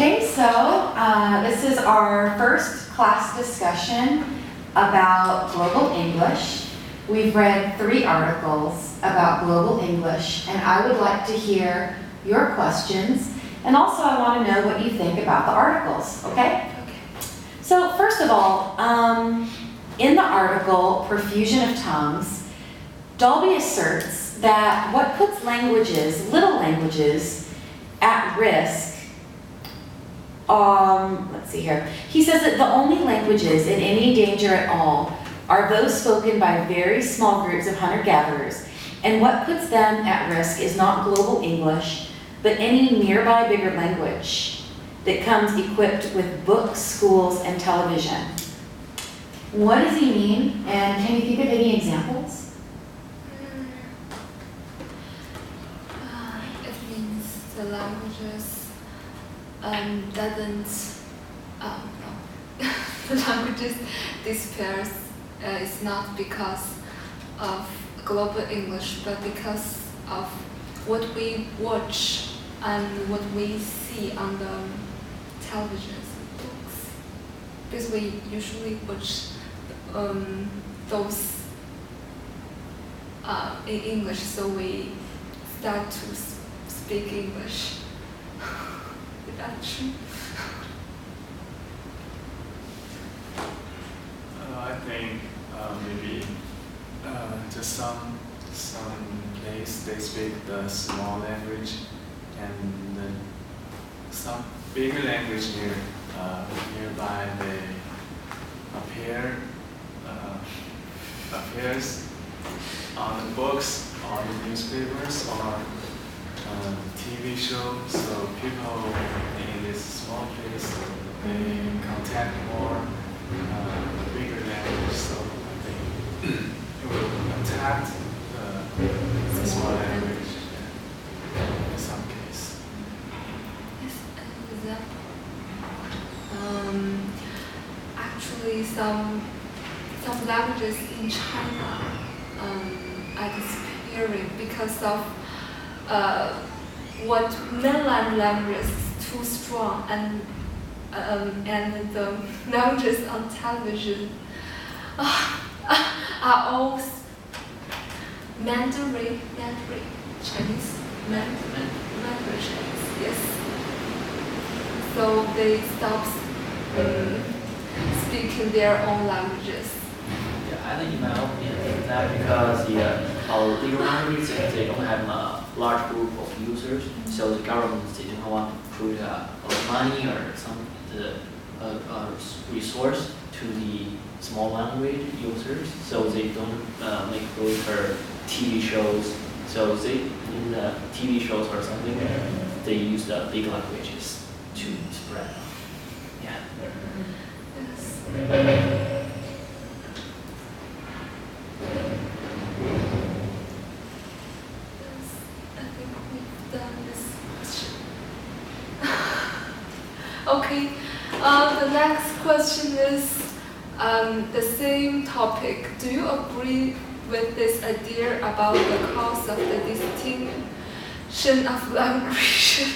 Okay, so this is our first class discussion about global English. We've read 3 articles about global English, and I would like to hear your questions, and also I want to know what you think about the articles, okay? So first of all, in the article, Profusion of Tongues, Dalby asserts that what puts languages, little languages, at risk, let's see here. He says that the only languages in any danger at all are those spoken by very small groups of hunter-gatherers, and what puts them at risk is not global English, but any nearby bigger language that comes equipped with books, schools, and television. What does he mean, and can you think of any examples? It means the languages the languages disappears is not because of global English, but because of what we watch and what we see on the television books. Because we usually watch those in English, so we start to speak English. Is that true? I think maybe just some place they speak the small language, and then some bigger language nearby they appears on the books, on the newspapers, or TV shows. So people in this small place they contact more bigger language. So I think it will attack the small language in some case. Yes, an example. Actually, some languages in China are disappearing because of what mainland language is too strong, and the languages on television are all Mandarin Chinese, Mandarin Chinese, yes. So they stop speaking their own languages. Yeah, I think in my opinion that because our legal languages they don't have a large group of users, so the government they don't want to put a lot of money or some resource to the small language users, so they don't make greater TV shows. So they in the TV shows or something, they use the big languages to spread. Yeah. Yes. I think we've done this question. Okay, the next question is the same topic. Do you agree with this idea about the cause of the distinction of languages?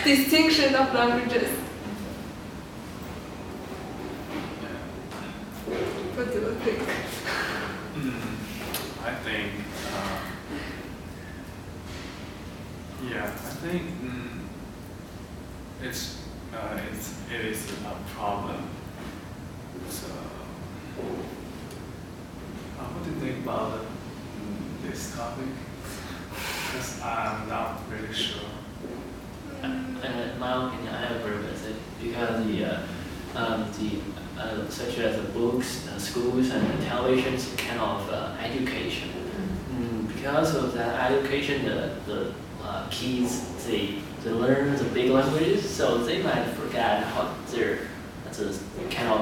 Distinction of languages. What do you think? I think it is a problem. So what do you think about this topic? Because I'm not really sure. In my opinion, I agree with it because such as the books, schools, and televisions kind of education. Because of that education, the kids they learn the big languages, so they might forget how their kind of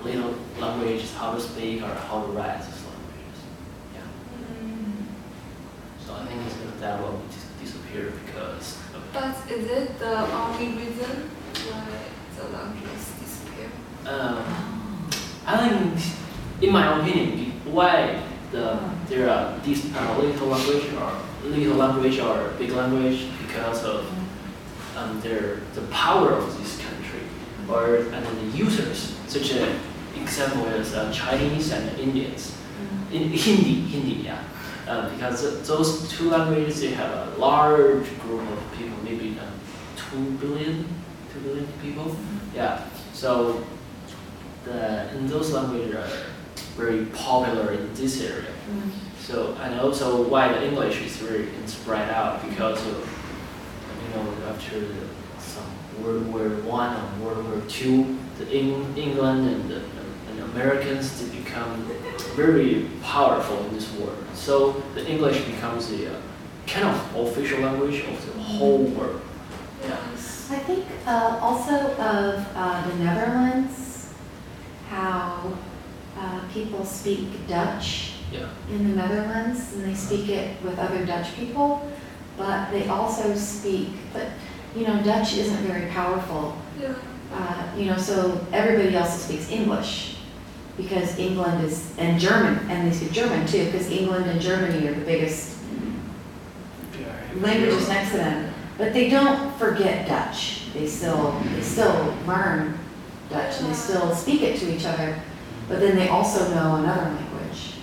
little languages, how to speak or how to write these languages. Yeah. So I think that will disappear because. But is it the only reason why the languages disappear? I think, in my opinion, why there are these little language or big language because of the power of this country, or and the users, such an example is Chinese and Indians, in Hindi, yeah. Because those two languages, they have a large group of people, maybe 2 billion people. Yeah. So in those languages are very popular in this area. So and also why the English is very spread out because of after World War I and World War II, England and the Americans, they become very powerful in this war. So the English becomes the kind of official language of the whole world. Yeah. I think also of the Netherlands, how people speak Dutch in the Netherlands, and they speak it with other Dutch people, but they also speak, Dutch isn't very powerful. Yeah. So everybody else speaks English because England is, and German, and they speak German too, because England and Germany are the biggest languages next to them. But they don't forget Dutch. They still learn Dutch and they still speak it to each other, but then they also know another language.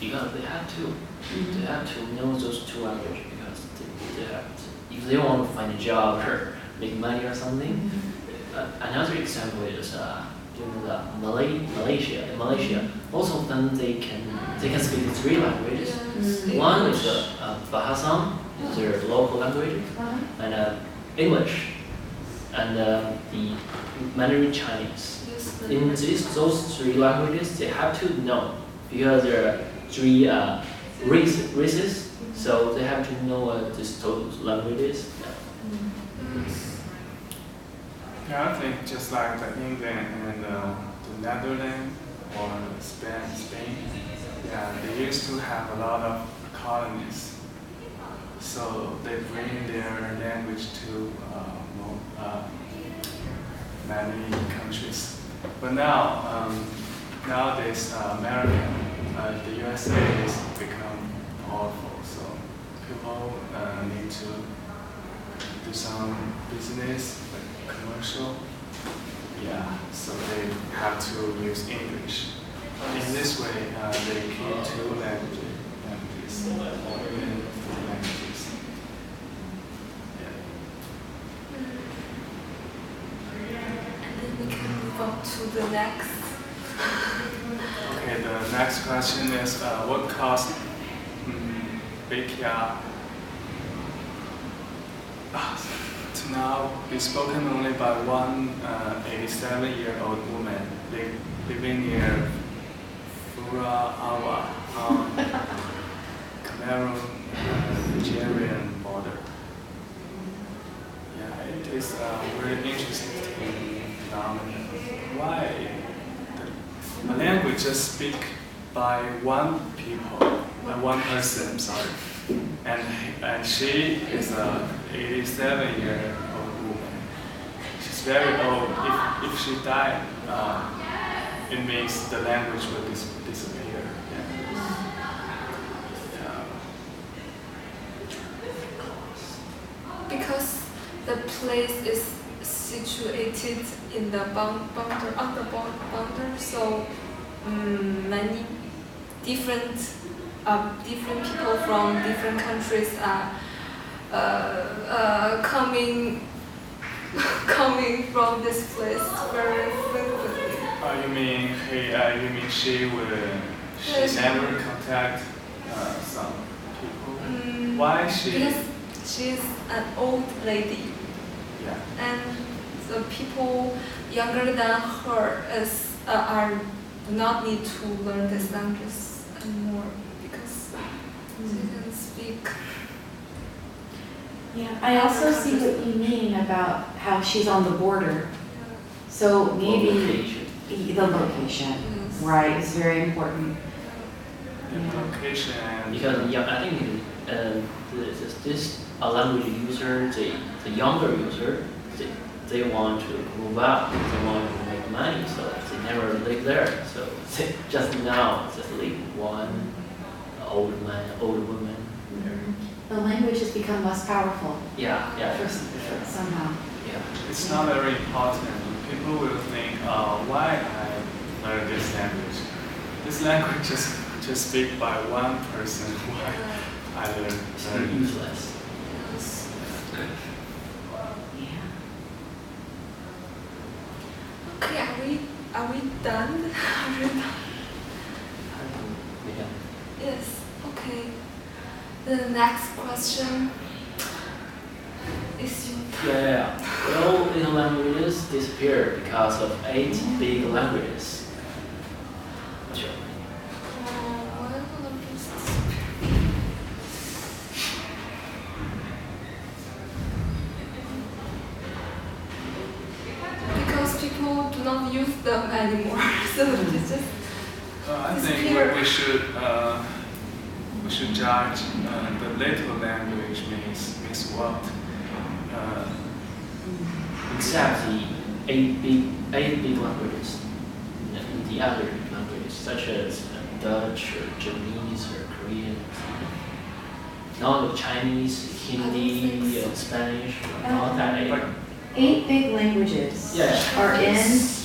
Because they have to. They have to know those two languages because they have to, if they want to find a job or make money or something. Another example is Malaysia. In Malaysia, most of them they can speak 3 languages. One is Bahasa, is their local language, and English, and the Mandarin Chinese. In those 3 languages, they have to know because there are 3 races, so they have to know these languages. Yeah, I think just like the England and the Netherlands or Spain, yeah, they used to have a lot of colonies. So they bring their language to many countries. But now, nowadays, the USA has become powerful, so people need to do some business, like commercial. Yeah, so they have to use English. In this way, they keep 2 languages, or even 3 languages. Yeah. And then we can move on to the next. Okay, the next question is what caused Bekia to now be spoken only by one 87-year-old woman living near Furaawa on Cameroon-Nigerian border. Yeah, it is a very interesting phenomenon. Why a language just speak by one person, sorry, and she is a 87-year-old woman. She's very old. If she died, it means the language will disappear. Because the place is situated in the on the boundary, so many different people from different countries are coming from this place very frequently. You mean she never contact some people? Why she? Because she's an old lady. Yeah. And the people younger than her do not need to learn this language anymore because she can speak. Yeah, I also see what you mean about how she's on the border. So maybe the location, Yes. right, is very important. Location and Because I think this language user, the younger user, they want to move out, they want to make money, so they never live there. So they just now, just leave one old man, old woman there. the language has become less powerful Yeah, for sure. somehow. Yeah. It's not very important. People will think, why I learn this language? This language just speak by one person. Why I learn? It's very useless. Yes. Yeah. Okay, are we done? Are we done? Yeah. Yes. Okay. The next question is you. Yeah. Well, little languages disappeared because of 8 big languages. What's your opinion? Why languages disappear? Because people do not use them anymore, so it's just. I think Disappear. we should judge the little language means what. Except the 8 big languages. The other languages, such as Dutch or Japanese or Korean. Not the Chinese, Hindi, Spanish, not that 8. Like 8 big languages Yeah. are in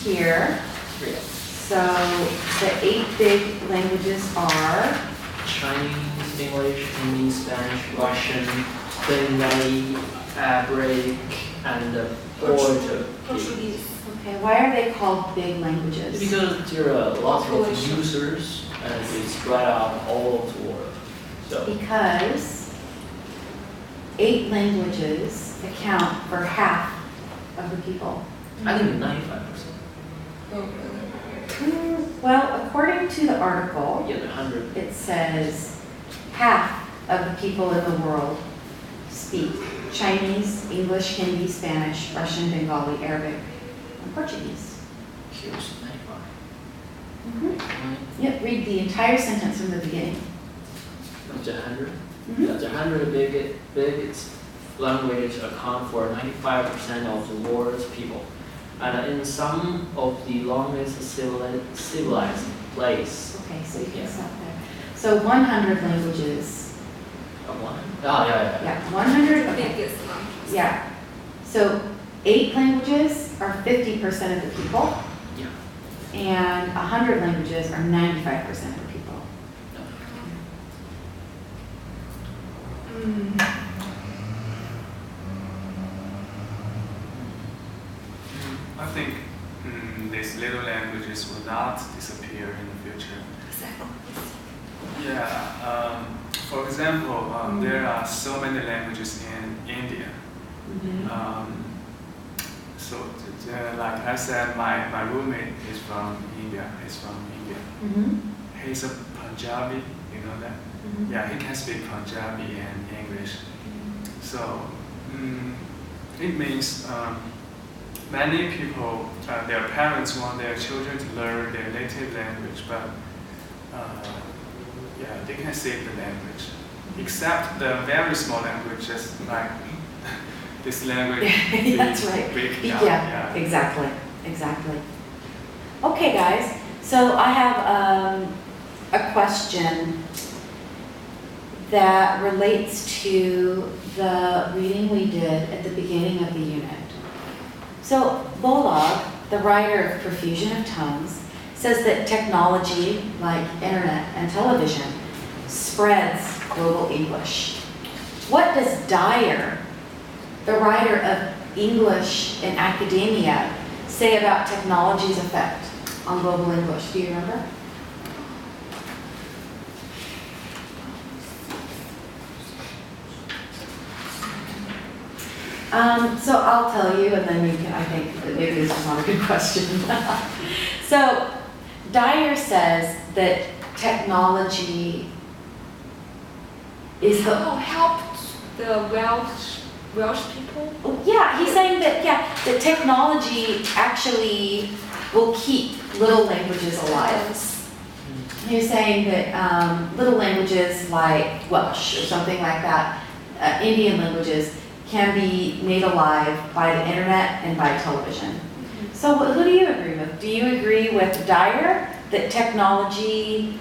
here. Yeah. So the 8 big languages are Chinese, English, Hindi, Spanish, Russian, Bengali, Arabic, and Portuguese. Portuguese. okay. Why are they called big languages? Because there are lots of Population. users and they spread out all over the world. So Because 8 languages account for half of the people. I think 95%. Oh, really? Well, according to the article, Yeah, the 100. it says half of the people in the world speak Chinese, English, Hindi, Spanish, Russian, Bengali, Arabic, and Portuguese. Here's 95. Yep, read the entire sentence from the beginning. Of the 100. Mhm. The 100 biggest languages account for 95% of the world's people. And in some of the longest civilized place. Okay, so you can Yeah. stop there. So 100 languages. One. Oh, yeah. Yeah, 100, okay. Biggest language. Yeah. So 8 languages are 50% of the people, Yeah. and 100 languages are 95% of the people. Mm. I think these little languages will not disappear in the future. Exactly. Yeah. For example, there are so many languages in India. So, like I said, my roommate is from India. He's from India. He's a Punjabi. You know that? Yeah, he can speak Punjabi and English. So it means many people, their parents want their children to learn their native language, but yeah, they can save the language. Except the very small languages like this language. That's right. Yeah, Yeah, exactly. Okay, guys. So I have a question that relates to the reading we did at the beginning of the unit. So Bolog, the writer of Profusion of Tongues, says that technology like internet and television spreads global English. What does Dyer, the writer of English in Academia, say about technology's effect on global English? Do you remember? So I'll tell you, and then you can, I think that maybe this is not a good question. So Dyer says that technology is the, Helped the Welsh people. yeah, he's saying that, that technology actually will keep little languages alive. He's saying that little languages like Welsh or something like that, Indian languages, can be made alive by the internet and by television. So who do you agree with? Do you agree with Dyer that technology